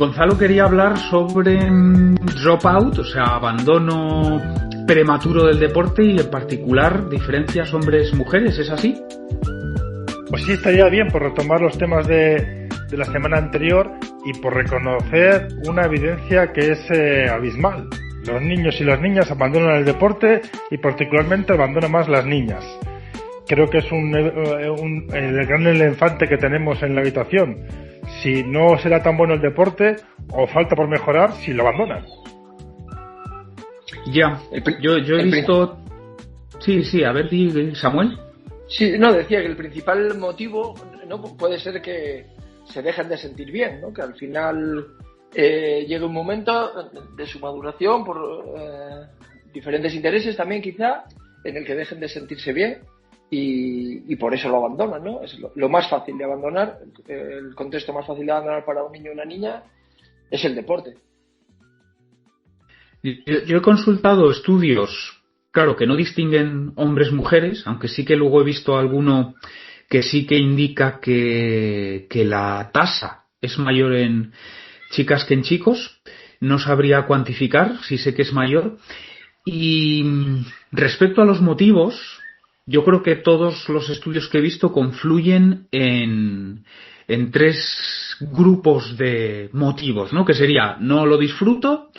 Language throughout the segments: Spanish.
Gonzalo quería hablar sobre dropout, o sea, abandono prematuro del deporte y en particular diferencias hombres-mujeres, ¿es así? Pues sí, estaría bien por retomar los temas de la semana anterior y por reconocer una evidencia que es abismal. Los niños y las niñas abandonan el deporte y particularmente abandonan más las niñas. Creo que es el gran elefante que tenemos en la habitación. Si no será tan bueno el deporte o falta por mejorar, si lo abandonan. Ya, yo he visto... Sí, a ver, Samuel. Sí, no, decía que el principal motivo no puede ser que se dejen de sentir bien, ¿no? Que al final llegue un momento de su maduración por diferentes intereses también quizá, en el que dejen de sentirse bien y por eso lo abandonan, ¿no? Es lo más fácil de abandonar, el contexto más fácil de abandonar para un niño o una niña es el deporte. Yo he consultado estudios, claro, que no distinguen hombres-mujeres, aunque sí que luego he visto alguno que sí que indica que la tasa es mayor en chicas que en chicos. No sabría cuantificar, sí sé que es mayor. Y respecto a los motivos, yo creo que todos los estudios que he visto confluyen en tres grupos de motivos, ¿no? Que sería, no lo disfruto,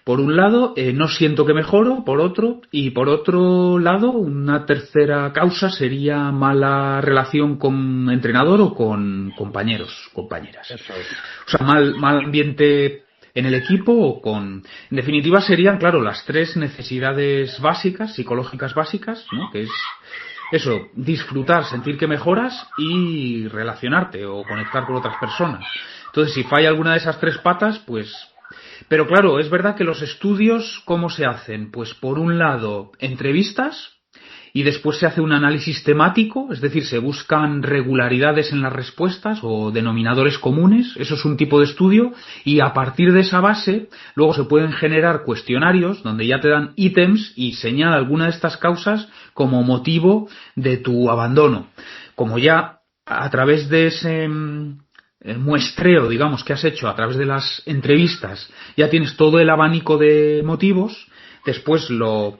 por un lado, no siento que mejoro, por otro, y por otro lado, una tercera causa sería mala relación con entrenador o con compañeros, compañeras. Eso es. O sea, mal ambiente en el equipo o con... En definitiva serían, claro, las tres necesidades básicas, psicológicas básicas, ¿no? Que es eso, disfrutar, sentir que mejoras y relacionarte o conectar con otras personas. Entonces, si falla alguna de esas tres patas, pues... Pero claro, es verdad que los estudios, ¿cómo se hacen? Pues por un lado, entrevistas y después se hace un análisis temático, es decir, se buscan regularidades en las respuestas o denominadores comunes, eso es un tipo de estudio, y a partir de esa base luego se pueden generar cuestionarios donde ya te dan ítems y señala alguna de estas causas como motivo de tu abandono. Como ya a través de ese muestreo, digamos, que has hecho a través de las entrevistas, ya tienes todo el abanico de motivos, después lo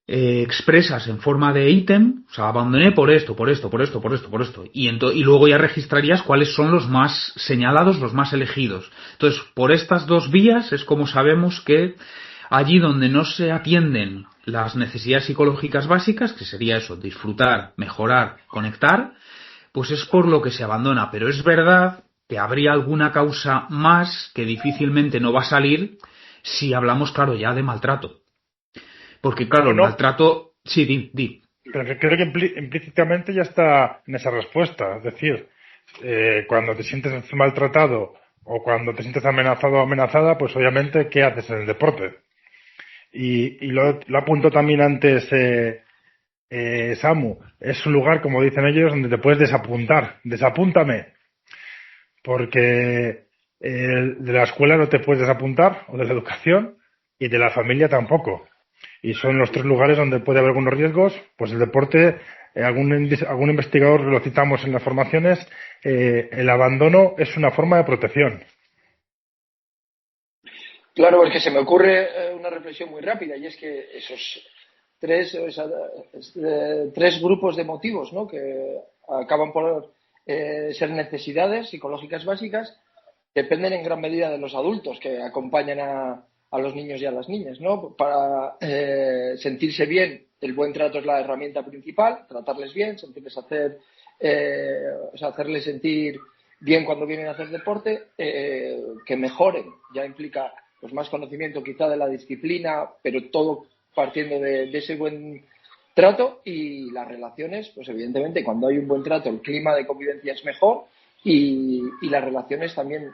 expresas en forma de ítem, o sea, abandoné por esto, por esto, por esto, por esto, por esto, y luego ya registrarías cuáles son los más señalados, los más elegidos. Entonces, por estas dos vías es como sabemos que allí donde no se atienden las necesidades psicológicas básicas, que sería eso, disfrutar, mejorar, conectar, pues es por lo que se abandona. Pero es verdad que habría alguna causa más que difícilmente no va a salir si hablamos, claro, ya de maltrato. Porque, claro, el maltrato... Sí, di. Pero que creo que implícitamente ya está en esa respuesta. Es decir, cuando te sientes maltratado o cuando te sientes amenazado o amenazada, pues obviamente, ¿qué haces en el deporte? Y lo apuntó también antes Samu. Es un lugar, como dicen ellos, donde te puedes desapuntar. Desapúntame. Porque de la escuela no te puedes desapuntar, o de la educación, y de la familia tampoco. Y son los tres lugares donde puede haber algunos riesgos. Pues el deporte, algún investigador lo citamos en las formaciones, el abandono es una forma de protección. Claro, porque se me ocurre una reflexión muy rápida, y es que esos tres grupos de motivos, ¿no? Que acaban por ser necesidades psicológicas básicas, dependen en gran medida de los adultos que acompañan a los niños y a las niñas, ¿no? Para sentirse bien, el buen trato es la herramienta principal, tratarles bien, hacerles sentir bien cuando vienen a hacer deporte, que mejoren, ya implica pues más conocimiento quizá de la disciplina, pero todo partiendo de ese buen trato, y las relaciones, pues evidentemente cuando hay un buen trato el clima de convivencia es mejor y las relaciones también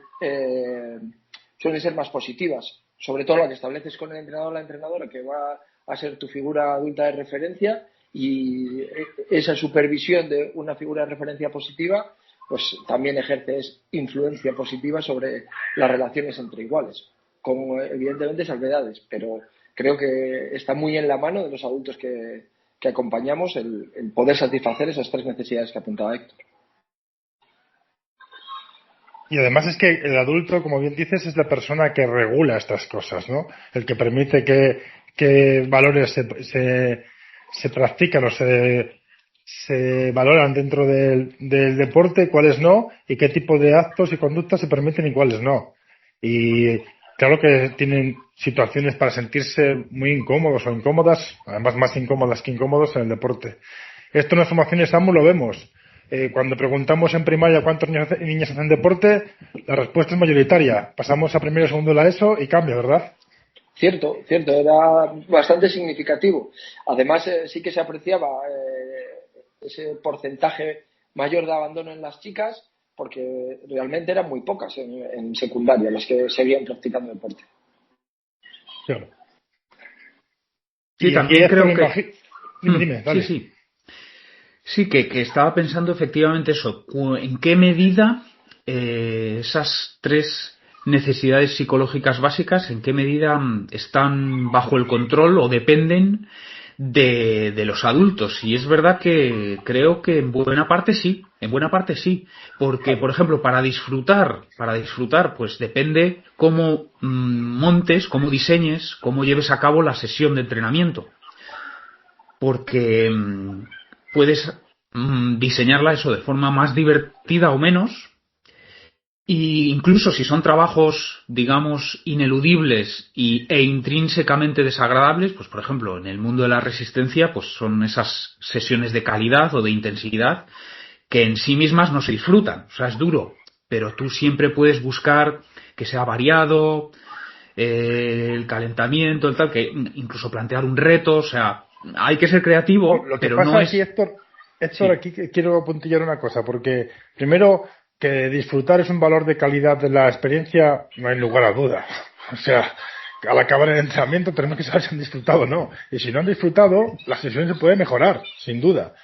suelen ser más positivas, sobre todo la que estableces con el entrenador o la entrenadora, que va a ser tu figura adulta de referencia, y esa supervisión de una figura de referencia positiva pues también ejerces influencia positiva sobre las relaciones entre iguales, con evidentemente salvedades, pero creo que está muy en la mano de los adultos que acompañamos el poder satisfacer esas tres necesidades que apuntaba Héctor. Y además es que el adulto, como bien dices, es la persona que regula estas cosas, ¿no? El que permite que valores se practican o se valoran dentro del deporte, cuáles no, y qué tipo de actos y conductas se permiten y cuáles no. Y claro que tienen situaciones para sentirse muy incómodos o incómodas, además más incómodas que incómodos en el deporte. Esto en las formaciones SAMU lo vemos. Cuando preguntamos en primaria cuántos niños y niñas hacen deporte, la respuesta es mayoritaria. Pasamos a primero y segundo de la ESO y cambia, ¿verdad? Cierto, era bastante significativo. Además, sí que se apreciaba ese porcentaje mayor de abandono en las chicas, porque realmente eran muy pocas en secundaria las que seguían practicando deporte. Claro. Sí, también creo que... Dime, dale. Sí. Sí, que estaba pensando efectivamente eso. ¿En qué medida esas tres necesidades psicológicas básicas, en qué medida están bajo el control o dependen de los adultos? Y es verdad que creo que en buena parte sí, porque por ejemplo para disfrutar, pues depende cómo montes, cómo diseñes, cómo lleves a cabo la sesión de entrenamiento, porque puedes diseñarla eso de forma más divertida o menos. Y incluso si son trabajos, digamos, ineludibles e intrínsecamente desagradables, pues por ejemplo, en el mundo de la resistencia, pues son esas sesiones de calidad o de intensidad que en sí mismas no se disfrutan. O sea, es duro, pero tú siempre puedes buscar que sea variado, el calentamiento, el tal, que incluso plantear un reto, o sea, hay que ser creativo, Lo que pero pasa no aquí, es... Héctor, Sí. aquí quiero apuntillar una cosa, porque primero que disfrutar es un valor de calidad de la experiencia, no hay lugar a duda. O sea, al acabar el entrenamiento tenemos que saber si han disfrutado o no. Y si no han disfrutado, la sesión se puede mejorar, sin duda.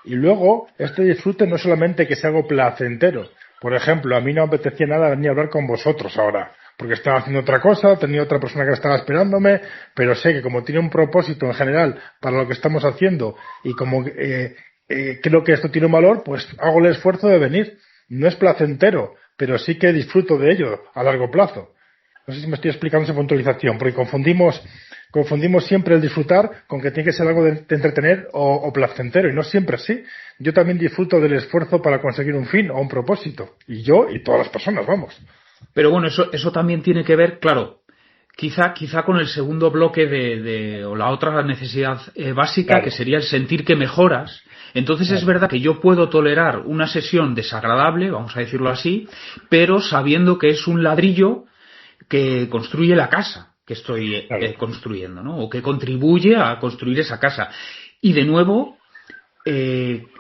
Y luego, este disfrute no es solamente que sea algo placentero. Por ejemplo, a mí no me apetecía nada venir a hablar con vosotros ahora, porque estaba haciendo otra cosa, tenía otra persona que estaba esperándome, pero sé que como tiene un propósito en general para lo que estamos haciendo y como creo que esto tiene un valor, pues hago el esfuerzo de venir. No es placentero, pero sí que disfruto de ello a largo plazo. No sé si me estoy explicando esa puntualización, porque confundimos siempre el disfrutar con que tiene que ser algo de entretener o placentero, y no siempre así. Yo también disfruto del esfuerzo para conseguir un fin o un propósito, y yo y todas las personas, vamos. Pero bueno, eso también tiene que ver, claro, quizá con el segundo bloque o la otra necesidad básica, Claro, que sería el sentir que mejoras. Entonces es claro, verdad que yo puedo tolerar una sesión desagradable, vamos a decirlo así, pero sabiendo que es un ladrillo que construye la casa que estoy claro. construyendo, ¿no? O que contribuye a construir esa casa. Y de nuevo,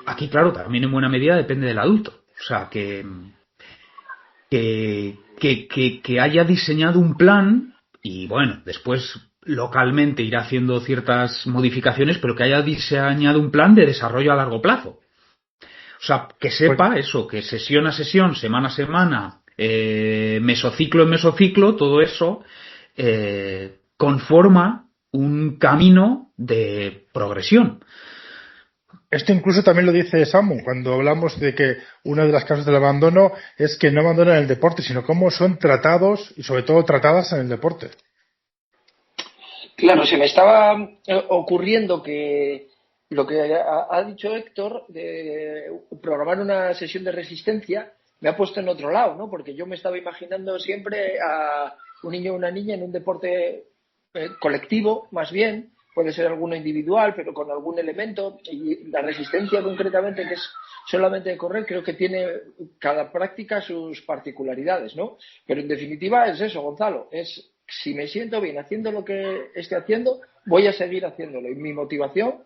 aquí claro, también en buena medida depende del adulto. O sea, que haya diseñado un plan y bueno, después localmente irá haciendo ciertas modificaciones, pero que haya diseñado un plan de desarrollo a largo plazo. O sea, que Pues sepa eso, que sesión a sesión, semana a semana, mesociclo en mesociclo, todo eso conforma un camino de progresión. esto incluso también lo dice Samu, cuando hablamos de que una de las causas del abandono es que no abandonan el deporte, sino cómo son tratados y sobre todo tratadas en el deporte. Claro, se me estaba ocurriendo que lo que ha dicho Héctor de programar una sesión de resistencia me ha puesto en otro lado, ¿no? Porque yo me estaba imaginando siempre a un niño o una niña en un deporte colectivo, más bien, puede ser alguno individual, pero con algún elemento, y la resistencia concretamente, que es solamente de correr, creo que tiene cada práctica sus particularidades, ¿no? Pero en definitiva es eso, Gonzalo, es si me siento bien haciendo lo que esté haciendo, voy a seguir haciéndolo y mi motivación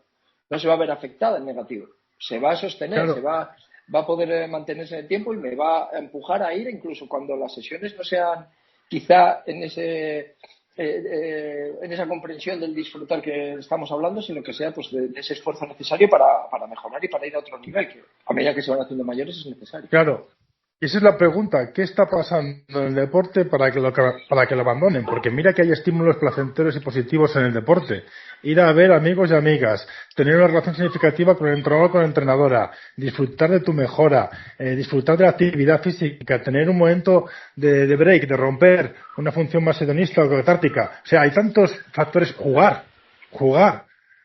no se va a ver afectada en negativo. Se va a sostener, Claro, va a poder mantenerse en el tiempo y me va a empujar a ir incluso cuando las sesiones no sean quizá en esa comprensión del disfrutar que estamos hablando, sino que sea pues de ese esfuerzo necesario para mejorar y para ir a otro nivel, que a medida que se van haciendo mayores es necesario. claro. esa es la pregunta, ¿qué está pasando en el deporte para que lo abandonen? Porque mira que hay estímulos placenteros y positivos en el deporte. Ir a ver amigos y amigas, tener una relación significativa con el entrenador o con la entrenadora, disfrutar de tu mejora, disfrutar de la actividad física, tener un momento de break, de romper una función más hedonista o catártica. O sea, hay tantos factores, jugar.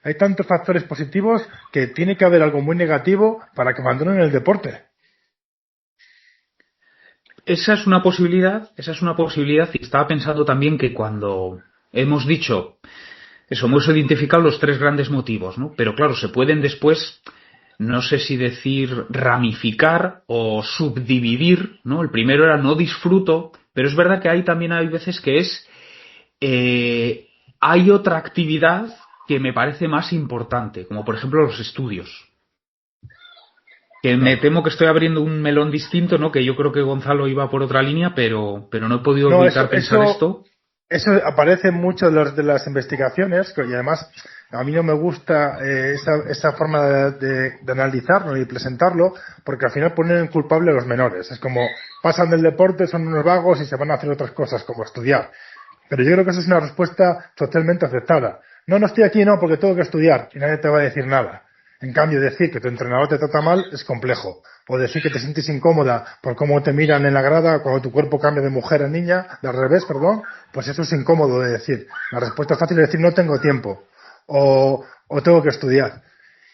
Hay tantos factores positivos que tiene que haber algo muy negativo para que abandonen el deporte. Esa es una posibilidad, y estaba pensando también que cuando hemos dicho eso, hemos identificado los tres grandes motivos, ¿no? Pero claro, se pueden después, no sé si decir ramificar o subdividir, ¿no? El primero era no disfruto, pero es verdad que también hay veces que hay otra actividad que me parece más importante, como por ejemplo los estudios. Que me temo que estoy abriendo un melón distinto, ¿no? Que yo creo que Gonzalo iba por otra línea, pero no he podido evitar pensar esto. Eso aparece en muchas de las investigaciones, y además a mí no me gusta esa forma de analizarlo y presentarlo, porque al final ponen en culpable a los menores. Es como, pasan del deporte, son unos vagos y se van a hacer otras cosas, como estudiar. Pero yo creo que esa es una respuesta socialmente aceptada. No estoy aquí, no, porque tengo que estudiar, y nadie te va a decir nada. En cambio, decir que tu entrenador te trata mal es complejo. O decir que te sientes incómoda por cómo te miran en la grada cuando tu cuerpo cambia de mujer a niña, de al revés, perdón, pues eso es incómodo de decir. La respuesta fácil es decir no tengo tiempo o tengo que estudiar.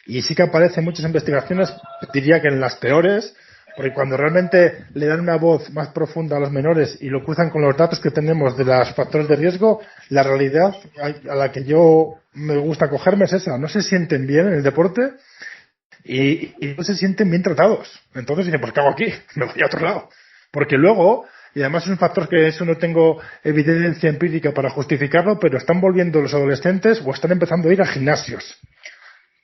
Y sí que aparecen muchas investigaciones, diría que en las peores, porque cuando realmente le dan una voz más profunda a los menores y lo cruzan con los datos que tenemos de los factores de riesgo, la realidad a la que yo me gusta cogerme es esa. No se sienten bien en el deporte y no se sienten bien tratados. Entonces dicen, pues ¿qué hago aquí? Me voy a otro lado. Porque luego, y además es un factor que eso no tengo evidencia empírica para justificarlo, pero están volviendo los adolescentes o están empezando a ir a gimnasios,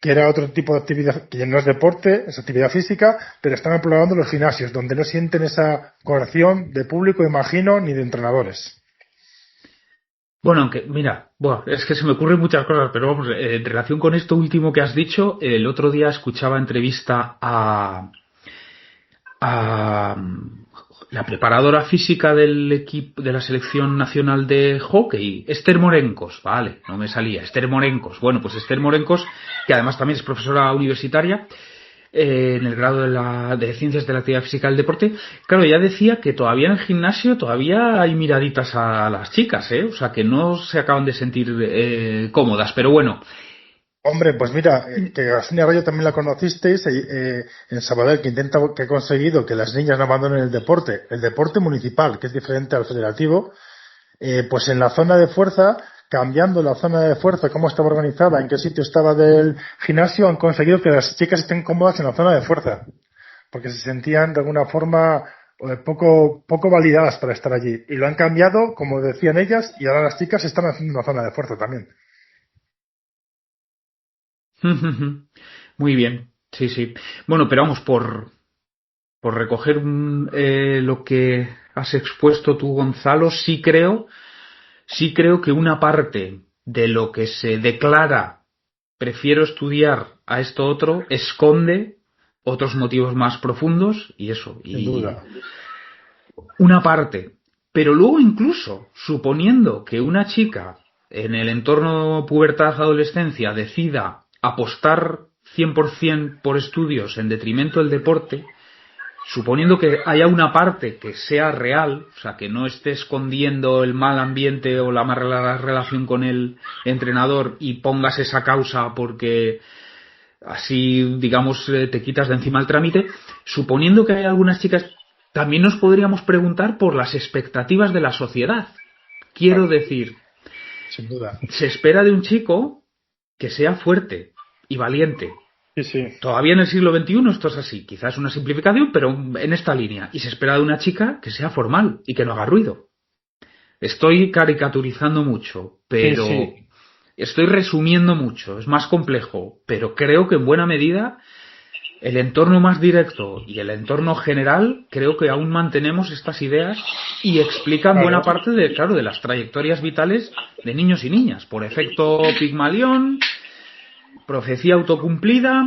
que era otro tipo de actividad, que no es deporte, es actividad física, pero están explorando los gimnasios, donde no sienten esa coerción de público, imagino, ni de entrenadores. Bueno, aunque, mira, es que se me ocurren muchas cosas, pero vamos, en relación con esto último que has dicho, el otro día escuchaba entrevista a la preparadora física del equipo de la selección nacional de hockey, Esther Morencos, vale, no me salía, Esther Morencos. Bueno, pues Esther Morencos, que además también es profesora universitaria en el grado de Ciencias de la Actividad Física del Deporte, claro, ella decía que todavía en el gimnasio todavía hay miraditas a las chicas, o sea, que no se acaban de sentir cómodas, pero bueno. Hombre, pues mira, que a Sonia Arroyo también la conocisteis en Sabadell, que ha conseguido que las niñas no abandonen el deporte municipal, que es diferente al federativo, pues en la zona de fuerza, cambiando la zona de fuerza, cómo estaba organizada, en qué sitio estaba del gimnasio, han conseguido que las chicas estén cómodas en la zona de fuerza, porque se sentían de alguna forma poco validadas para estar allí. Y lo han cambiado, como decían ellas, y ahora las chicas están haciendo una zona de fuerza también. Muy bien, sí. Bueno, pero vamos, por recoger lo que has expuesto tú, Gonzalo, sí creo que una parte de lo que se declara prefiero estudiar a esto otro esconde otros motivos más profundos y eso. Sin duda. Una parte. Pero luego incluso, suponiendo que una chica en el entorno pubertad-adolescencia decida apostar 100% por estudios en detrimento del deporte, suponiendo que haya una parte que sea real, o sea, que no esté escondiendo el mal ambiente o la mala relación con el entrenador y pongas esa causa porque así, digamos, te quitas de encima el trámite, suponiendo que hay algunas chicas, también nos podríamos preguntar por las expectativas de la sociedad. Quiero decir, sin duda, se espera de un chico que sea fuerte y valiente. Sí. Todavía en el siglo XXI esto es así. Quizás es una simplificación, pero en esta línea. Y se espera de una chica que sea formal y que no haga ruido. Estoy caricaturizando mucho, pero sí. Estoy resumiendo mucho. Es más complejo, pero creo que en buena medida el entorno más directo y el entorno general creo que aún mantenemos estas ideas y explican buena parte de las trayectorias vitales de niños y niñas. Por efecto Pigmalión, profecía autocumplida,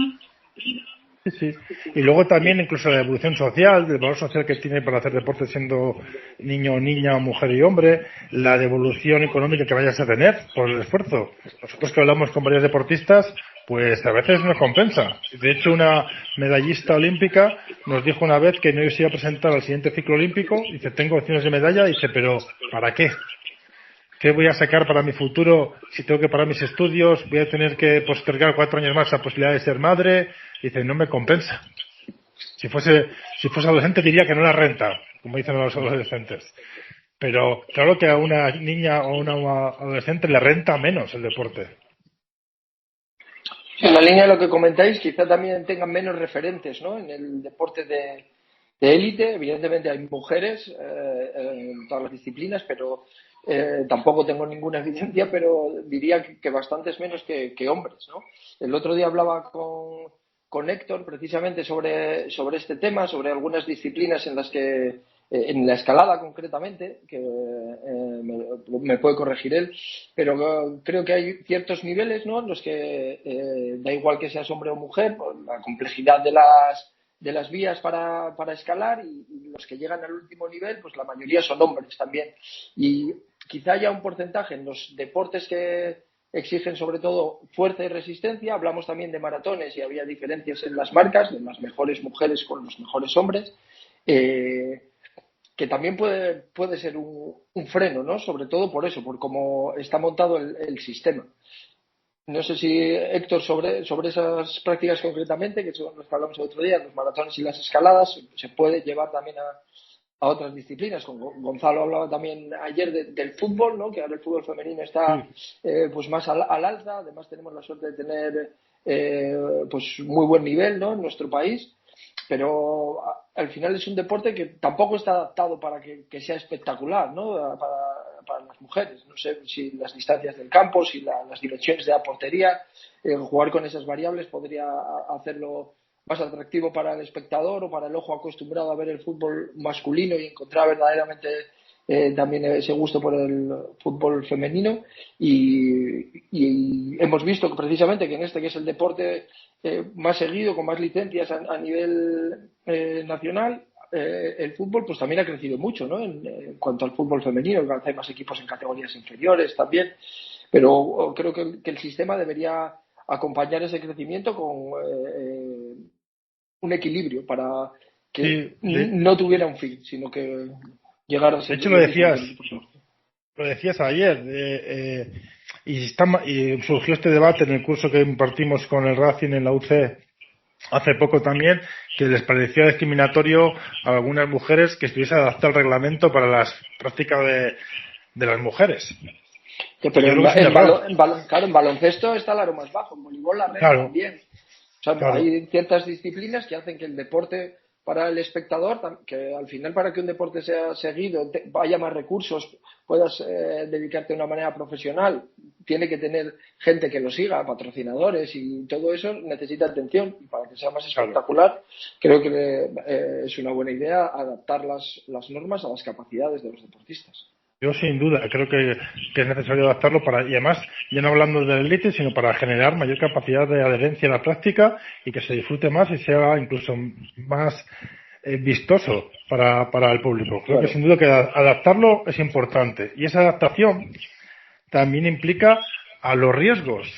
Sí, sí. Y luego también incluso la evolución social, el valor social que tiene para hacer deporte siendo niño o niña, mujer y hombre, la devolución económica que vayas a tener por el esfuerzo. Nosotros que hablamos con varios deportistas, pues a veces nos compensa. De hecho, una medallista olímpica nos dijo una vez que no se iba a presentar al siguiente ciclo olímpico. Dice, tengo opciones de medalla. Dice, pero ¿para qué? ¿Qué voy a sacar para mi futuro si tengo que parar mis estudios? Voy a tener que postergar 4 años más la posibilidad de ser madre. Dice, no me compensa. Si fuese adolescente diría que no la renta, como dicen los adolescentes. Pero claro que a una niña o una adolescente le renta menos el deporte. En la línea de lo que comentáis, quizá también tengan menos referentes, ¿no? En el deporte de élite. Evidentemente hay mujeres en todas las disciplinas, pero tampoco tengo ninguna evidencia, pero diría que bastantes menos que hombres, ¿no? El otro día hablaba con Héctor precisamente sobre este tema, sobre algunas disciplinas en las que, en la escalada concretamente, que me puede corregir él, pero creo que hay ciertos niveles, ¿no?, en los que da igual que seas hombre o mujer, por la complejidad de las vías para escalar, y los que llegan al último nivel, pues la mayoría son hombres también. Y quizá haya un porcentaje en los deportes que exigen sobre todo fuerza y resistencia. Hablamos también de maratones y había diferencias en las marcas de las mejores mujeres con los mejores hombres, que también puede ser un freno, ¿no? Sobre todo por eso, por cómo está montado el sistema. No sé si, Héctor, sobre esas prácticas concretamente, que son las que hablamos el otro día, los maratones y las escaladas, se puede llevar también a otras disciplinas. Gonzalo hablaba también ayer del fútbol, ¿no?, que ahora el fútbol femenino está pues más al alza. Además tenemos la suerte de tener pues muy buen nivel, ¿no?, en nuestro país, pero al final es un deporte que tampoco está adaptado para que sea espectacular, ¿no?, para las mujeres. No sé si las distancias del campo, si las dimensiones de la portería, jugar con esas variables podría hacerlo más atractivo para el espectador o para el ojo acostumbrado a ver el fútbol masculino y encontrar verdaderamente también ese gusto por el fútbol femenino. Y hemos visto que precisamente que en este, que es el deporte más seguido, con más licencias a nivel nacional, el fútbol pues también ha crecido mucho, ¿no?, en cuanto al fútbol femenino. Hay más equipos en categorías inferiores también, pero creo que el sistema debería acompañar ese crecimiento con un equilibrio para que no tuviera un fin, sino que llegara a ser. De hecho, lo decías ayer, y surgió este debate en el curso que impartimos con el Racing en la UC hace poco también, que les parecía discriminatorio a algunas mujeres que estuviese adaptado el reglamento para las prácticas de las mujeres. Pero en baloncesto está el aro más bajo, en voleibol la regla también. O sea, hay ciertas disciplinas que hacen que el deporte para el espectador, que al final, para que un deporte sea seguido, haya más recursos, puedas dedicarte de una manera profesional, tiene que tener gente que lo siga, patrocinadores, y todo eso necesita atención. Y para que sea más espectacular, creo que es una buena idea adaptar las normas a las capacidades de los deportistas. Yo sin duda creo que es necesario adaptarlo y además, ya no hablando de la élite, sino para generar mayor capacidad de adherencia a la práctica y que se disfrute más y sea incluso más vistoso para el público. Creo que sin duda que adaptarlo es importante, y esa adaptación también implica a los riesgos,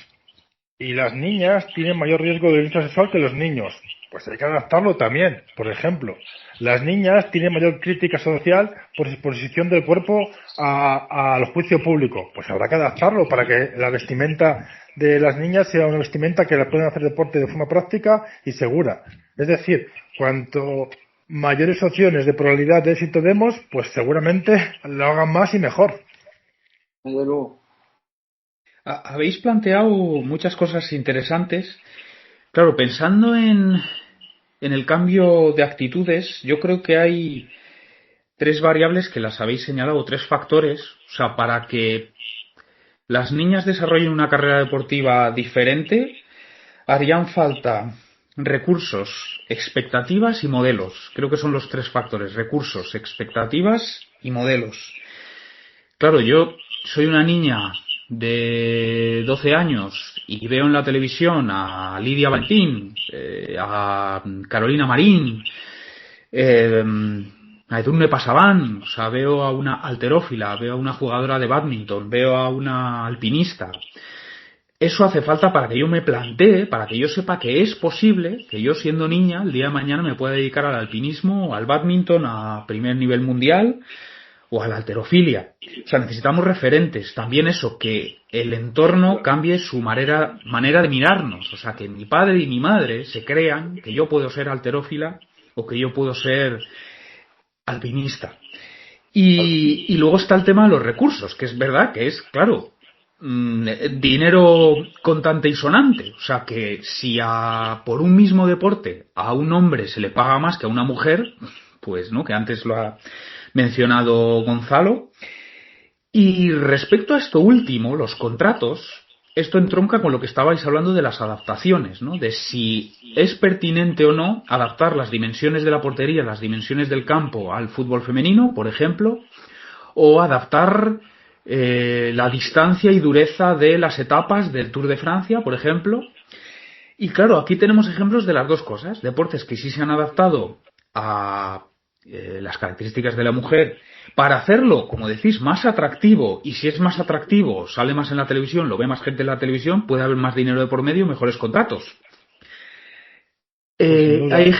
y las niñas tienen mayor riesgo de violencia sexual que los niños. Pues hay que adaptarlo también. Por ejemplo, las niñas tienen mayor crítica social por exposición del cuerpo al juicio público. Pues habrá que adaptarlo para que la vestimenta de las niñas sea una vestimenta que la puedan hacer deporte de forma práctica y segura. Es decir, cuanto mayores opciones de probabilidad de éxito demos, pues seguramente lo hagan más y mejor. Desde luego. Habéis planteado muchas cosas interesantes. Claro, pensando en el cambio de actitudes, yo creo que hay 3 variables que las habéis señalado, 3 factores, o sea, para que las niñas desarrollen una carrera deportiva diferente, harían falta recursos, expectativas y modelos. Creo que son los 3 factores: recursos, expectativas y modelos. Claro, yo soy una niña de 12 años y veo en la televisión a Lidia Valentín, a Carolina Marín, a Edurne Pasaban, o sea, veo a una halterófila, veo a una jugadora de bádminton, veo a una alpinista. Eso hace falta para que yo me plantee, para que yo sepa que es posible que yo, siendo niña, el día de mañana me pueda dedicar al alpinismo, al bádminton, a primer nivel mundial o a la halterofilia. O sea, necesitamos referentes. También eso, que el entorno cambie su manera de mirarnos. O sea, que mi padre y mi madre se crean que yo puedo ser halterófila o que yo puedo ser alpinista. Y luego está el tema de los recursos, que es verdad que es, claro, dinero contante y sonante. O sea, que si por un mismo deporte a un hombre se le paga más que a una mujer, pues no, que antes lo ha mencionado Gonzalo. Y respecto a esto último, los contratos, esto entronca con lo que estabais hablando de las adaptaciones, ¿no? De si es pertinente o no adaptar las dimensiones de la portería, las dimensiones del campo al fútbol femenino, por ejemplo, o adaptar la distancia y dureza de las etapas del Tour de Francia, por ejemplo. Y claro, aquí tenemos ejemplos de las dos cosas, deportes que sí se han adaptado a las características de la mujer para hacerlo, como decís, más atractivo, y si es más atractivo, sale más en la televisión, lo ve más gente en la televisión, puede haber más dinero de por medio, mejores contratos. Hay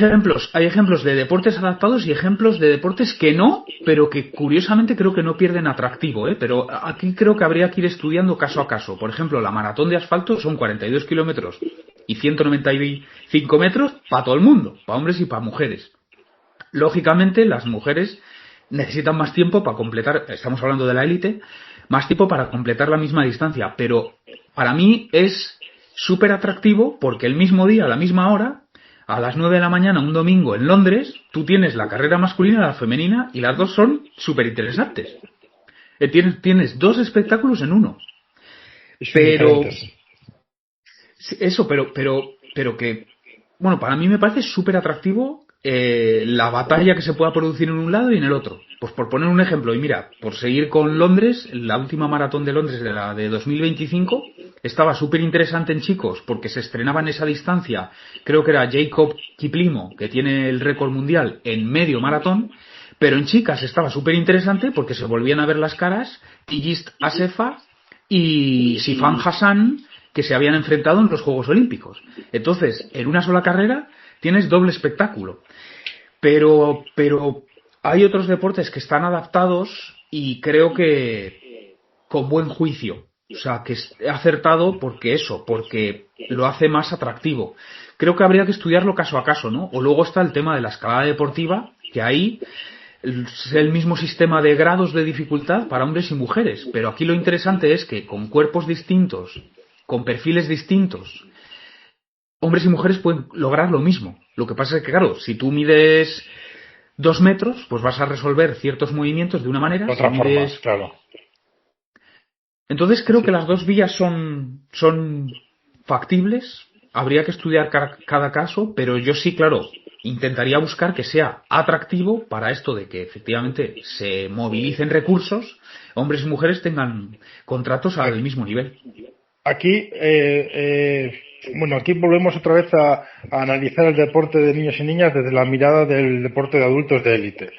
ejemplos de deportes adaptados y ejemplos de deportes que no, pero que curiosamente creo que no pierden atractivo, pero aquí creo que habría que ir estudiando caso a caso. Por ejemplo, la maratón de asfalto son 42 kilómetros y 195 metros para todo el mundo, para hombres y para mujeres. Lógicamente, las mujeres necesitan más tiempo para completar, estamos hablando de la élite, más tiempo para completar la misma distancia, pero para mí es súper atractivo porque el mismo día, a la misma hora, a las 9 de la mañana, un domingo en Londres, tú tienes la carrera masculina y la femenina y las dos son súper interesantes. Tienes dos espectáculos en uno. Pero eso, pero que, bueno, para mí me parece súper atractivo la batalla que se pueda producir en un lado y en el otro. Pues por poner un ejemplo, y mira, por seguir con Londres, la última maratón de Londres, de la de 2025, estaba súper interesante en chicos porque se estrenaba en esa distancia, creo que era Jacob Kiplimo, que tiene el récord mundial en medio maratón, pero en chicas estaba súper interesante porque se volvían a ver las caras Tigist Assefa y Sifan Hassan, que se habían enfrentado en los Juegos Olímpicos. Entonces, en una sola carrera tienes doble espectáculo. Pero hay otros deportes que están adaptados y creo que con buen juicio. O sea, que es acertado porque lo hace más atractivo. Creo que habría que estudiarlo caso a caso, ¿no? O luego está el tema de la escalada deportiva, que ahí es el mismo sistema de grados de dificultad para hombres y mujeres. Pero aquí lo interesante es que con cuerpos distintos, con perfiles distintos, hombres y mujeres pueden lograr lo mismo. Lo que pasa es que, claro, si tú mides 2 metros, pues vas a resolver ciertos movimientos de una manera. De otra forma, claro. Entonces creo que las dos vías son factibles. Habría que estudiar cada caso, pero yo sí, claro, intentaría buscar que sea atractivo para esto de que efectivamente se movilicen recursos, hombres y mujeres tengan contratos al mismo nivel. Aquí aquí volvemos otra vez a analizar el deporte de niños y niñas desde la mirada del deporte de adultos de élite,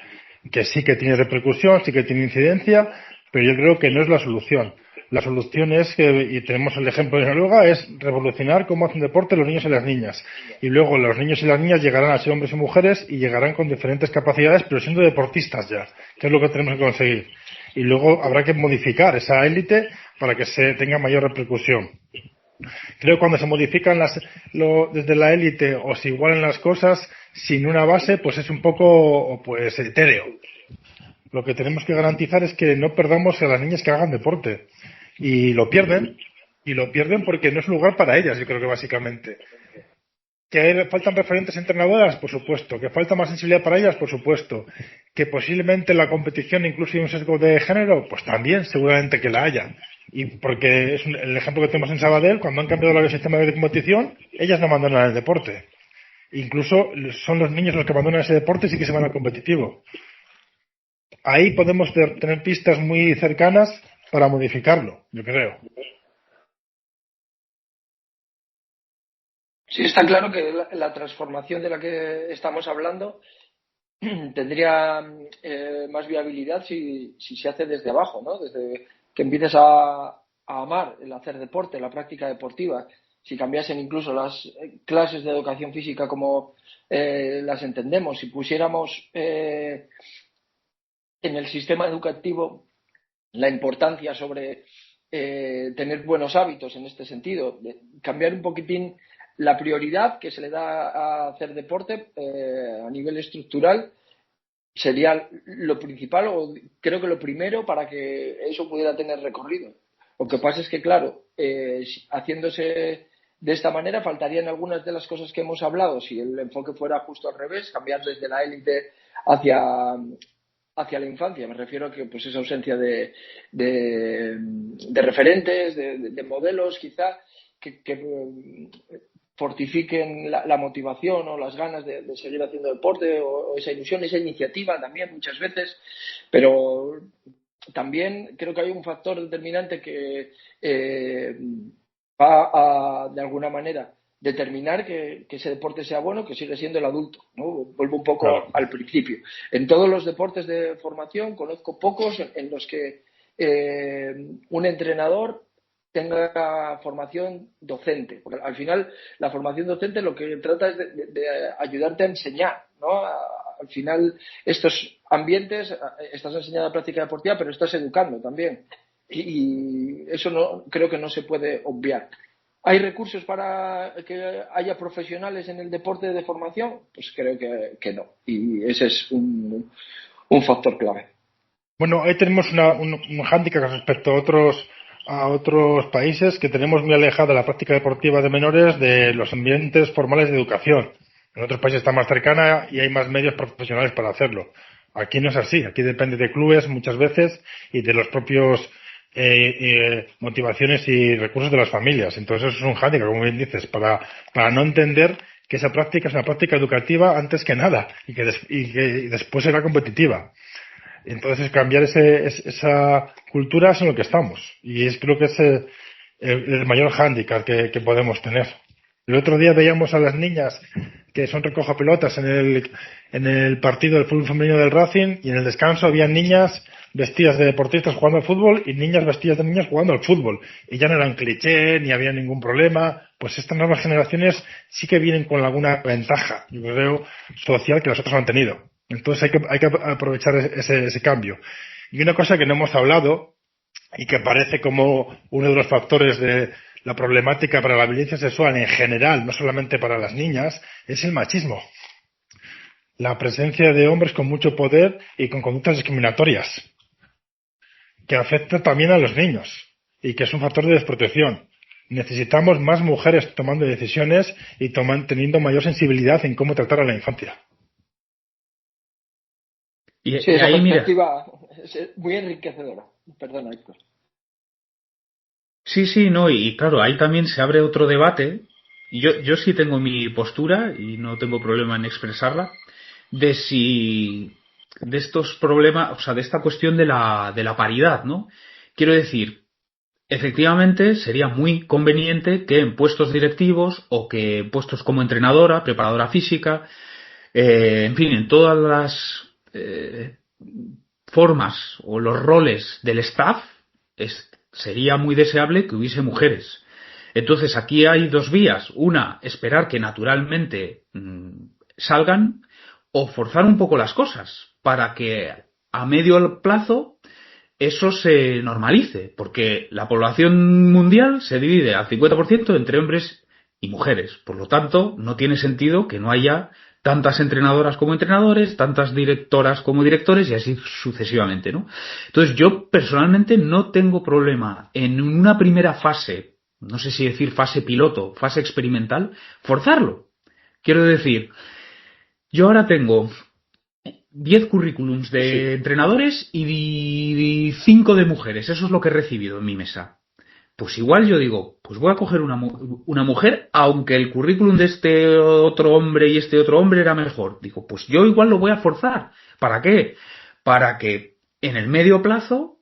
que sí que tiene repercusión, sí que tiene incidencia, pero yo creo que no es la solución. La solución es y tenemos el ejemplo de Noruega, es revolucionar cómo hacen deporte los niños y las niñas. Y luego los niños y las niñas llegarán a ser hombres y mujeres y llegarán con diferentes capacidades, pero siendo deportistas ya, que es lo que tenemos que conseguir. Y luego habrá que modificar esa élite para que se tenga mayor repercusión. Creo que cuando se modifican desde la élite o se igualan las cosas sin una base, pues es un poco etéreo. Lo que tenemos que garantizar es que no perdamos a las niñas que hagan deporte. Y lo pierden porque no es un lugar para ellas, yo creo que básicamente. ¿Que faltan referentes entrenadoras? Por supuesto. ¿Que falta más sensibilidad para ellas? Por supuesto. ¿Que posiblemente la competición incluso hay un sesgo de género? Pues también, seguramente que la haya. Y porque es el ejemplo que tenemos en Sabadell, cuando han cambiado el sistema de competición, ellas no abandonan el deporte. Incluso son los niños los que abandonan ese deporte y sí que se van al competitivo. Ahí podemos tener pistas muy cercanas para modificarlo, yo creo. Sí, está claro que la transformación de la que estamos hablando tendría más viabilidad si se hace desde abajo, ¿no? Desde que empieces a amar el hacer deporte, la práctica deportiva. Si cambiasen incluso las clases de educación física como las entendemos, si pusiéramos en el sistema educativo la importancia sobre tener buenos hábitos en este sentido, de cambiar un poquitín la prioridad que se le da a hacer deporte a nivel estructural, sería lo principal o creo que lo primero para que eso pudiera tener recorrido. Lo que pasa es que, claro, haciéndose de esta manera faltarían algunas de las cosas que hemos hablado si el enfoque fuera justo al revés, cambiar desde la élite hacia, hacia la infancia. Me refiero a que pues esa ausencia de referentes, de modelos quizá que fortifiquen la motivación o las ganas de seguir haciendo deporte o esa ilusión, esa iniciativa también muchas veces, pero también creo que hay un factor determinante que va a, de alguna manera, determinar que ese deporte sea bueno, que sigue siendo el adulto, ¿no? Vuelvo un poco Claro. al principio. En todos los deportes de formación conozco pocos en los que un entrenador tenga formación docente, porque al final la formación docente lo que trata es de ayudarte a enseñar, ¿no? Al final estos ambientes estás enseñando la práctica deportiva, pero estás educando también y eso no creo que no se puede obviar. ¿Hay recursos para que haya profesionales en el deporte de formación? Pues creo que no. Y ese es un factor clave. Bueno, ahí tenemos un hándicap respecto a otros países que tenemos muy alejada la práctica deportiva de menores de los ambientes formales de educación. En otros países está más cercana y hay más medios profesionales para hacerlo. Aquí no es así. Aquí depende de clubes muchas veces y de los propios motivaciones y recursos de las familias. Entonces eso es un hándicap, como bien dices, para no entender que esa práctica es una práctica educativa antes que nada y que después será competitiva. Entonces, cambiar esa cultura es en lo que estamos. Y creo que es el mayor hándicap que podemos tener. El otro día veíamos a las niñas que son recojapelotas en el partido del fútbol femenino del Racing y en el descanso había niñas vestidas de deportistas jugando al fútbol y niñas vestidas de niñas jugando al fútbol. Y ya no eran cliché ni había ningún problema. Pues estas nuevas generaciones sí que vienen con alguna ventaja, yo creo, social que las otras no han tenido. Entonces hay que aprovechar ese cambio. Y una cosa que no hemos hablado y que parece como uno de los factores de la problemática para la violencia sexual en general, no solamente para las niñas, es el machismo. La presencia de hombres con mucho poder y con conductas discriminatorias, que afecta también a los niños y que es un factor de desprotección. Necesitamos más mujeres tomando decisiones y teniendo mayor sensibilidad en cómo tratar a la infancia. Sí, esa ahí, mira. perspectiva es muy enriquecedora. Perdona, Héctor. Sí, sí, no, y claro, ahí también se abre otro debate. Y yo sí tengo mi postura y no tengo problema en expresarla, de si, de estos problemas, o sea, de esta cuestión de la paridad, ¿no? Quiero decir, efectivamente sería muy conveniente que en puestos directivos o que en puestos como entrenadora, preparadora física, en fin, en todas las formas o los roles del staff, sería muy deseable que hubiese mujeres. Entonces aquí hay dos vías. Una, esperar que naturalmente salgan o forzar un poco las cosas para que a medio plazo eso se normalice. Porque la población mundial se divide al 50% entre hombres y mujeres. Por lo tanto, no tiene sentido que no haya tantas entrenadoras como entrenadores, tantas directoras como directores y así sucesivamente, ¿no? Entonces yo personalmente no tengo problema en una primera fase, no sé si decir fase piloto, fase experimental, forzarlo. Quiero decir, yo ahora tengo 10 currículums de entrenadores y 5 de mujeres, eso es lo que he recibido en mi mesa. Pues igual yo digo, pues voy a coger una mujer, aunque el currículum de este otro hombre y este otro hombre era mejor. Digo, pues yo igual lo voy a forzar. ¿Para qué? Para que en el medio plazo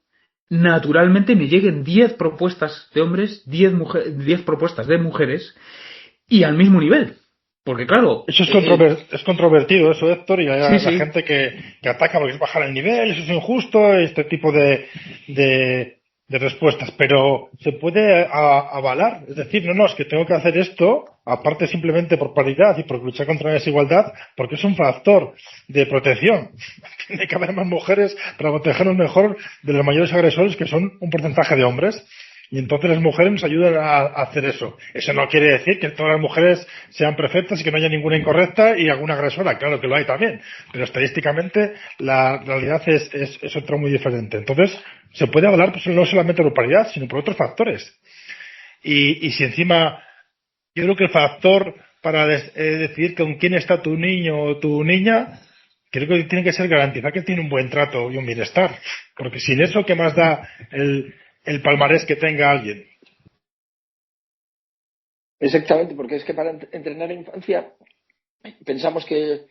naturalmente me lleguen 10 propuestas de hombres, 10 propuestas de mujeres y al mismo nivel. Porque claro... Eso es controvertido, eso, Héctor, y hay sí, la sí. gente que ataca porque es bajar el nivel, eso es injusto, este tipo de respuestas. Pero se puede avalar, es decir, no, es que tengo que hacer esto, aparte simplemente por paridad y por luchar contra la desigualdad, porque es un factor de protección. Tiene que haber más mujeres para protegernos mejor de los mayores agresores, que son un porcentaje de hombres. Y entonces las mujeres nos ayudan a hacer eso. Eso no quiere decir que todas las mujeres sean perfectas y que no haya ninguna incorrecta y alguna agresora. Claro que lo hay también. Pero estadísticamente la realidad es otra muy diferente. Entonces se puede hablar pues, no solamente por paridad, sino por otros factores. Y si encima yo creo que el factor para decidir con quién está tu niño o tu niña, creo que tiene que ser garantizar que tiene un buen trato y un bienestar. Porque sin eso, ¿qué más da el palmarés que tenga alguien? Exactamente, porque es que para entrenar en infancia pensamos que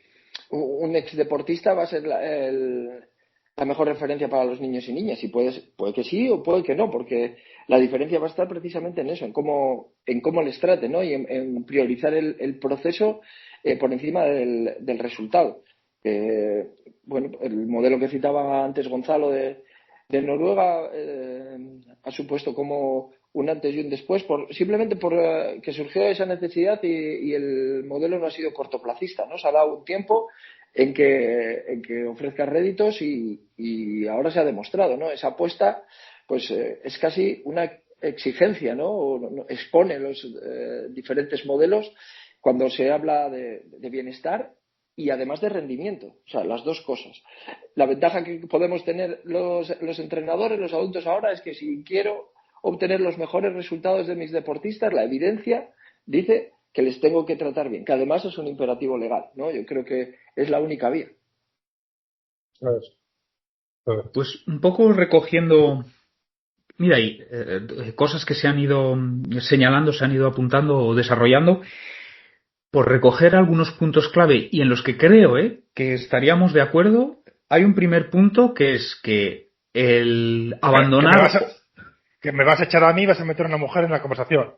un ex deportista va a ser la mejor referencia para los niños y niñas, y puede que sí o puede que no, porque la diferencia va a estar precisamente en eso, en cómo les trate, ¿no? Y en priorizar el proceso por encima del resultado. Bueno, el modelo que citaba antes Gonzalo de Noruega ha supuesto como un antes y un después, simplemente por que surgió esa necesidad y el modelo no ha sido cortoplacista, ¿no? Se ha dado un tiempo en que ofrezca réditos y ahora se ha demostrado, ¿no? Esa apuesta pues es casi una exigencia, ¿no? Expone los diferentes modelos cuando se habla de bienestar y además de rendimiento, o sea, las dos cosas. La ventaja que podemos tener los entrenadores, los adultos ahora, es que si quiero obtener los mejores resultados de mis deportistas, la evidencia dice que les tengo que tratar bien, que además es un imperativo legal, ¿no? Yo creo que es la única vía. Pues un poco recogiendo, mira ahí, cosas que se han ido señalando, se han ido apuntando o desarrollando, por recoger algunos puntos clave y en los que creo que estaríamos de acuerdo. Hay un primer punto que es que el abandonar... Que me vas a echar a mí y vas a meter a una mujer en la conversación.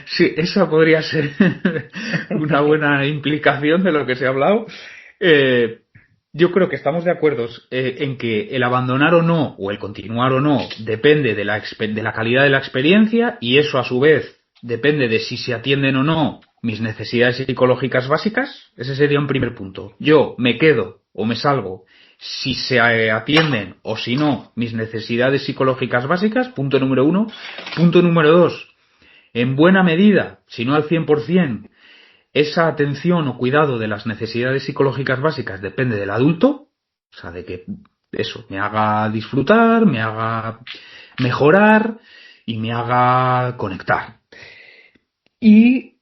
Sí, esa podría ser una buena implicación de lo que se ha hablado. Yo creo que estamos de acuerdo en que el abandonar o no, o el continuar o no, depende de la calidad de la experiencia, y eso a su vez depende de si se atienden o no mis necesidades psicológicas básicas. Ese sería un primer punto. Yo me quedo o me salgo si se atienden o si no mis necesidades psicológicas básicas, punto número 1. Punto número 2, en buena medida, si no al 100%, esa atención o cuidado de las necesidades psicológicas básicas depende del adulto, o sea, de que eso me haga disfrutar, me haga mejorar y me haga conectar. Y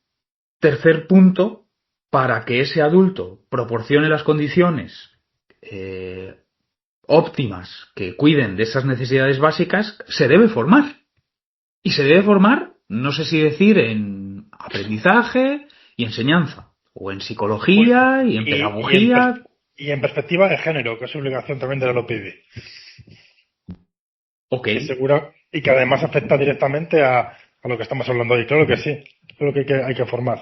tercer punto, para que ese adulto proporcione las condiciones óptimas que cuiden de esas necesidades básicas, se debe formar. Y se debe formar, no sé si decir, en aprendizaje y enseñanza, o en psicología y en pedagogía. Y en perspectiva de género, que es obligación también de la LOPD. Ok. Y que además afecta directamente a lo que estamos hablando hoy. Claro que sí, creo que hay que formar.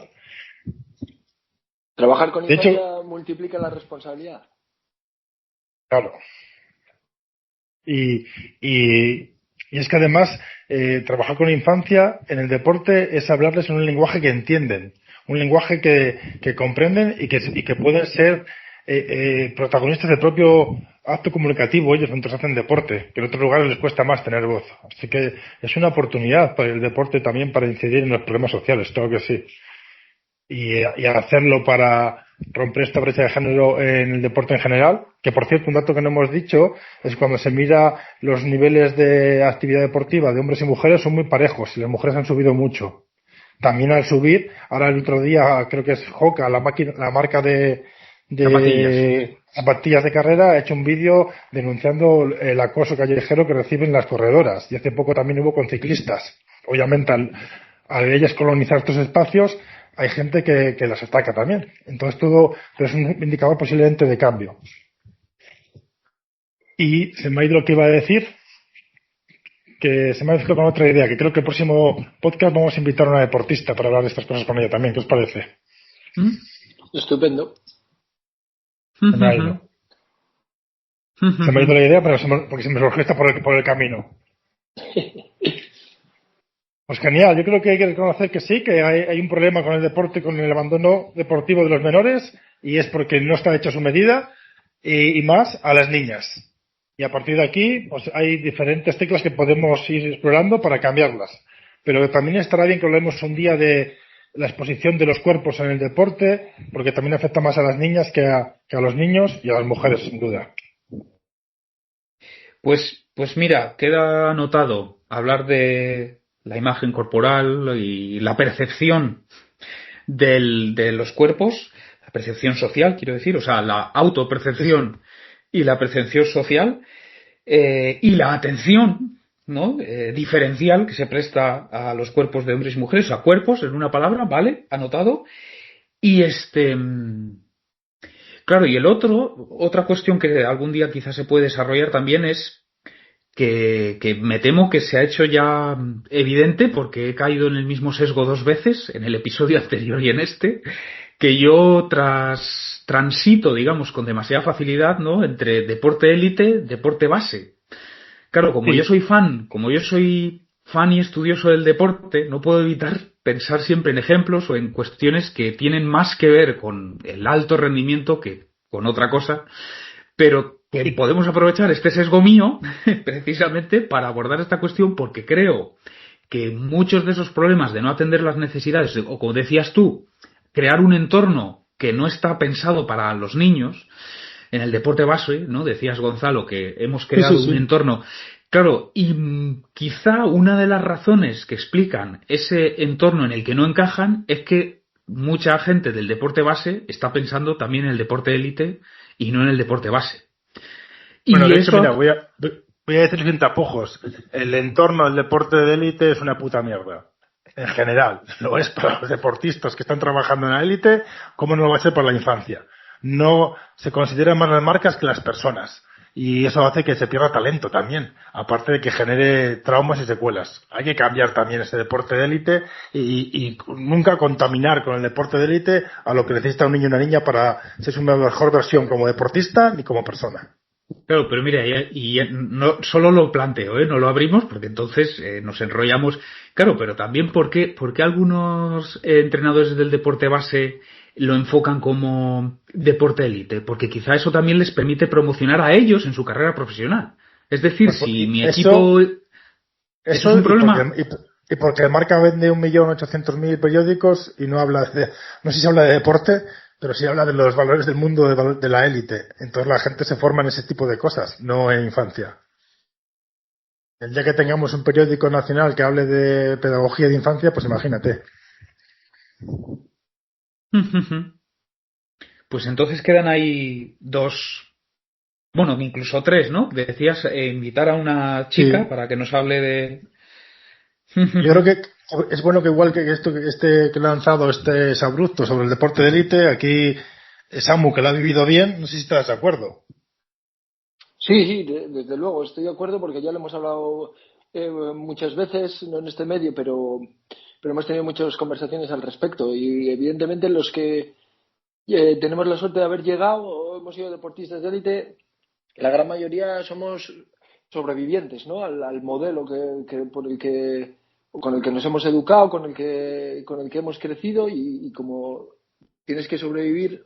Trabajar con infancia multiplica la responsabilidad. Claro. Y es que además trabajar con la infancia en el deporte es hablarles en un lenguaje que entienden, un lenguaje que comprenden y que pueden ser protagonistas del propio acto comunicativo ellos mientras hacen deporte, que en otros lugares les cuesta más tener voz. Así que es una oportunidad para el deporte también para incidir en los problemas sociales, claro que sí. Y hacerlo para romper esta brecha de género en el deporte en general, que por cierto un dato que no hemos dicho es cuando se mira los niveles de actividad deportiva de hombres y mujeres son muy parejos y las mujeres han subido mucho. También al subir, ahora el otro día creo que es Hoka, la marca de zapatillas de carrera, ha hecho un vídeo denunciando el acoso callejero que reciben las corredoras, y hace poco también hubo con ciclistas. Obviamente al ellas colonizar estos espacios hay gente que las ataca también. Entonces todo es un indicador posiblemente de cambio. Y se me ha ido lo que iba a decir, que se me ha ido con otra idea, que creo que el próximo podcast vamos a invitar a una deportista para hablar de estas cosas con ella también. ¿Qué os parece? Estupendo. Se me ha ido. Se me ha ido la idea, pero porque se me surgió esta por el camino. Pues genial, yo creo que hay que reconocer que sí, que hay un problema con el deporte, con el abandono deportivo de los menores, y es porque no está hecho a su medida, y más a las niñas. Y a partir de aquí, pues hay diferentes teclas que podemos ir explorando para cambiarlas. Pero también estará bien que hablemos un día de la exposición de los cuerpos en el deporte, porque también afecta más a las niñas que a los niños y a las mujeres, sin duda. Pues mira, queda anotado hablar de la imagen corporal y la percepción de los cuerpos, la percepción social, quiero decir, o sea, la autopercepción y la percepción social, y la atención, ¿no? Diferencial que se presta a los cuerpos de hombres y mujeres, o sea, cuerpos, en una palabra, ¿vale? Anotado. Y claro, y otra cuestión que algún día quizás se puede desarrollar también es que me temo que se ha hecho ya evidente, porque he caído en el mismo sesgo dos veces, en el episodio anterior y en este, que yo transito, digamos, con demasiada facilidad, ¿no? Entre deporte élite, deporte base. Claro, como yo soy fan y estudioso del deporte, no puedo evitar pensar siempre en ejemplos o en cuestiones que tienen más que ver con el alto rendimiento que con otra cosa, pero que podemos aprovechar este sesgo mío precisamente para abordar esta cuestión, porque creo que muchos de esos problemas de no atender las necesidades, o como decías tú, crear un entorno que no está pensado para los niños, en el deporte base, ¿no? Decías, Gonzalo, que hemos creado un entorno. Claro, y quizá una de las razones que explican ese entorno en el que no encajan es que mucha gente del deporte base está pensando también en el deporte élite y no en el deporte base. Bueno, de hecho, mira, voy a decir sin tapujos. El entorno del deporte de élite es una puta mierda. En general, lo es para los deportistas que están trabajando en la élite, como no lo va a ser para la infancia. No se consideran más las marcas que las personas. Y eso hace que se pierda talento también, aparte de que genere traumas y secuelas. Hay que cambiar también ese deporte de élite y nunca contaminar con el deporte de élite a lo que necesita un niño y una niña para ser su mejor versión como deportista ni como persona. Claro, pero mira, y no solo lo planteo, no lo abrimos, porque entonces nos enrollamos. Claro, pero también ¿por qué algunos entrenadores del deporte base lo enfocan como deporte élite? Porque quizá eso también les permite promocionar a ellos en su carrera profesional. Es decir, Pues, si mi equipo... Eso es un problema. Y porque Marca vende 1.800.000 periódicos y no habla no sé si habla de deporte, pero sí habla de los valores del mundo de la élite. Entonces la gente se forma en ese tipo de cosas, no en infancia. El día que tengamos un periódico nacional que hable de pedagogía de infancia, pues imagínate. Pues entonces quedan ahí dos, bueno, incluso tres, ¿no? Decías invitar a una chica para que nos hable de... Yo creo que es bueno que igual que esto que he lanzado este Sabruzto sobre el deporte de élite, aquí Samu, que lo ha vivido bien, no sé si estás de acuerdo. Sí, desde luego, estoy de acuerdo porque ya lo hemos hablado muchas veces, no en este medio, pero hemos tenido muchas conversaciones al respecto y evidentemente los que tenemos la suerte de haber llegado o hemos sido deportistas de élite, la gran mayoría somos sobrevivientes, ¿no? Al modelo con el que nos hemos educado, con el que hemos crecido y como tienes que sobrevivir,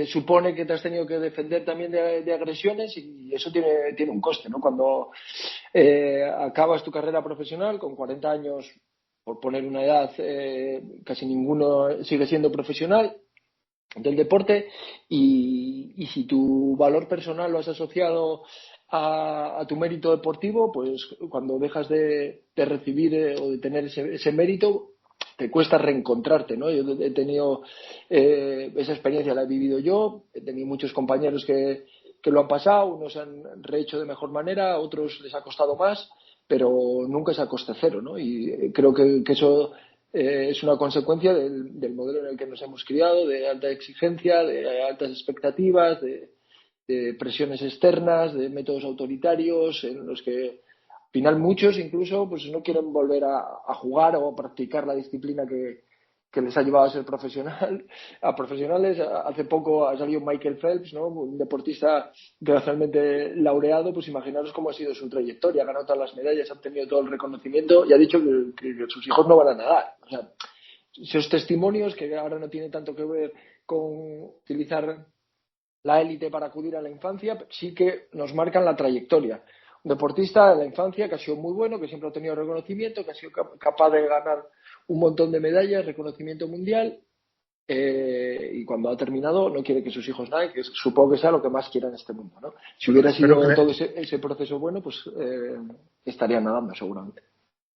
supone que te has tenido que defender también de agresiones y eso tiene un coste, ¿no? Cuando acabas tu carrera profesional con 40 años, por poner una edad, casi ninguno sigue siendo profesional del deporte y si tu valor personal lo has asociado a tu mérito deportivo, pues cuando dejas de recibir o de tener ese mérito, te cuesta reencontrarte, ¿no? Yo he tenido esa experiencia, la he vivido yo, he tenido muchos compañeros que lo han pasado, unos se han rehecho de mejor manera, a otros les ha costado más, pero nunca es a coste cero, ¿no? Y creo que eso es una consecuencia del modelo en el que nos hemos criado, de alta exigencia, de altas expectativas, de presiones externas, de métodos autoritarios, en los que al final muchos incluso pues no quieren volver a jugar o a practicar la disciplina que les ha llevado a ser profesionales. Hace poco ha salido Michael Phelps, ¿no? Un deportista internacionalmente laureado. Pues imaginaros cómo ha sido su trayectoria. Ha ganado todas las medallas, ha obtenido todo el reconocimiento y ha dicho que sus hijos no van a nadar. O sea, esos testimonios, que ahora no tiene tanto que ver con utilizar la élite para acudir a la infancia, sí que nos marcan la trayectoria. Un deportista de la infancia que ha sido muy bueno, que siempre ha tenido reconocimiento, que ha sido capaz de ganar un montón de medallas, reconocimiento mundial, y cuando ha terminado no quiere que sus hijos naden, que supongo que sea lo que más quiera en este mundo, ¿no? Si hubiera sido todo ese proceso bueno, pues estarían nadando seguramente.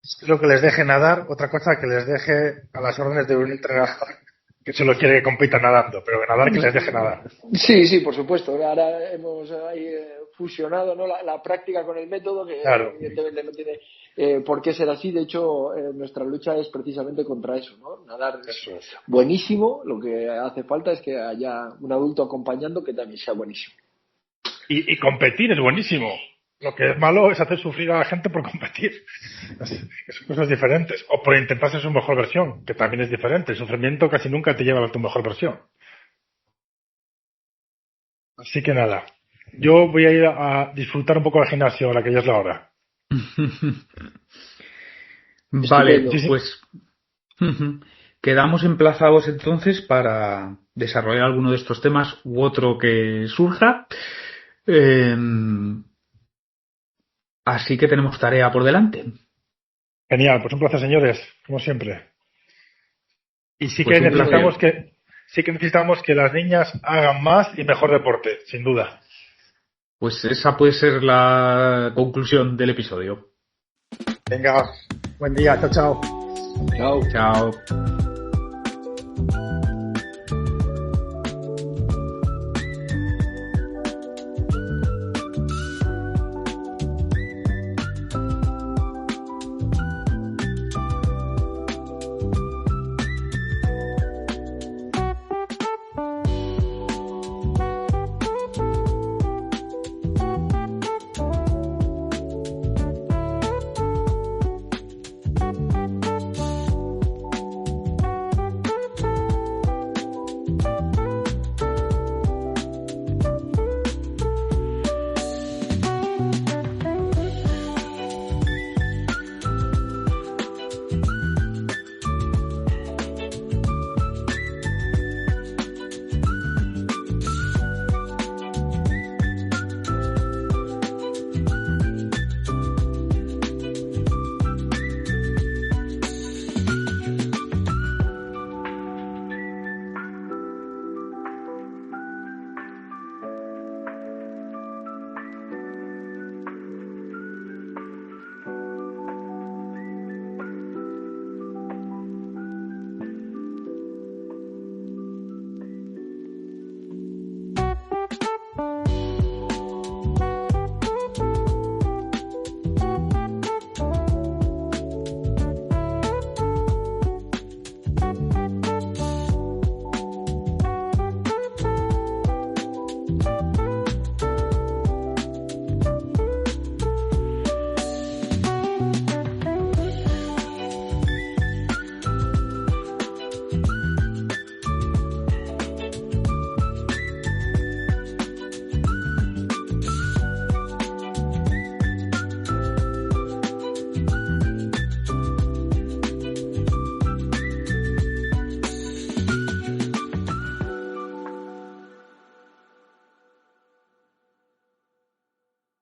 Espero que les deje nadar. Otra cosa, que les deje a las órdenes de un entrenador que solo quiere que compitan nadando, pero que nadar, que les deje nadar. Sí, por supuesto. Ahora hemos ahí fusionado, ¿no? la práctica con el método, que claro, evidentemente no tiene por qué ser así. De hecho, nuestra lucha es precisamente contra eso, ¿no? Nadar es buenísimo. Lo que hace falta es que haya un adulto acompañando que también sea buenísimo. Y competir es buenísimo. Lo que es malo es hacer sufrir a la gente por competir. Son cosas diferentes. O por intentar ser su mejor versión, que también es diferente. El sufrimiento casi nunca te lleva a tu mejor versión. Así que nada. Yo voy a ir a disfrutar un poco del gimnasio ahora que ya es la hora. Vale, pues quedamos emplazados entonces para desarrollar alguno de estos temas u otro que surja. Así que tenemos tarea por delante. Genial, pues un placer, señores, como siempre. Y sí pues que necesitamos que las niñas hagan más y mejor deporte, sin duda. Pues esa puede ser la conclusión del episodio. Venga, buen día, chao. Chao. Chao.